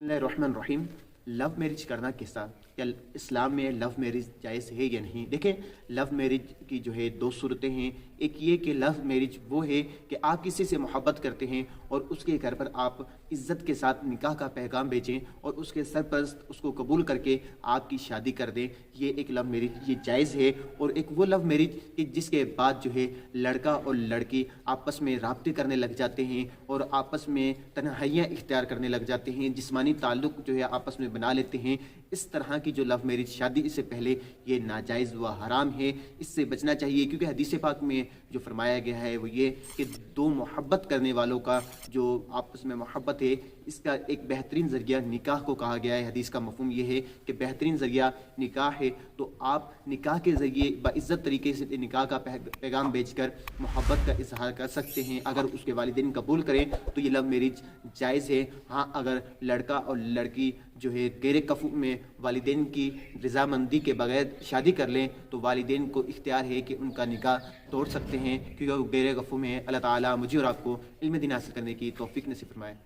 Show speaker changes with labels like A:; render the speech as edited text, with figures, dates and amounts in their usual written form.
A: बिस्मिल्लाहिर्रहमानिर्रहीम। Love marriage करना कैसा, क्या इस्लाम में लव मैरिज जायज़ है या नहीं? देखें, लव मैरिज की जो है दो सूरतें हैं। एक ये कि लव मैरिज वो है कि आप किसी से मोहब्बत करते हैं और उसके घर पर आप इज़्ज़त के साथ निकाह का पैगाम भेजें और उसके सरपरस्त उसको कबूल करके आपकी शादी कर दें। ये एक लव मैरिज, ये जायज़ है। और एक वो लव मैरिज कि जिसके बाद जो है लड़का और लड़की आपस में राब्ते करने लग जाते हैं और आपस में तन्हाइयाँ इख्तियार करने लग जाते हैं, जिस्मानी ताल्लुक़ जो है आपस में बना लेते हैं। इस तरह की जो लव मैरिज शादी से पहले, ये नाजायज़ व हराम है, इससे बचना चाहिए। क्योंकि हदीस पाक में जो फरमाया गया है वो ये कि दो मोहब्बत करने वालों का जो आपस में मोहब्बत है, इसका एक बेहतरीन ज़रिया निकाह को कहा गया है। हदीस का मफ़हूम ये है कि बेहतरीन ज़रिया निकाह है, तो आप निकाह के ज़रिए बाइज़्ज़त तरीके से निकाह का पैगाम भेजकर मोहब्बत का इजहार कर सकते हैं। अगर उसके वालिदैन कबूल करें तो ये लव मैरिज जायज़ है। हाँ, अगर लड़का और लड़की जो है गैर कफ़ू में वालिदैन की रज़ामंदी के बगैर शादी कर लें तो वालिदैन को इख्तियार है कि उनका निकाह तोड़ सकते हैं, क्योंकि वो गैर कफ़ू में है। अल्लाह ताला मुझे और आपको इल्म दीन हासिल करने की तौफ़ीक नसीब फरमाए।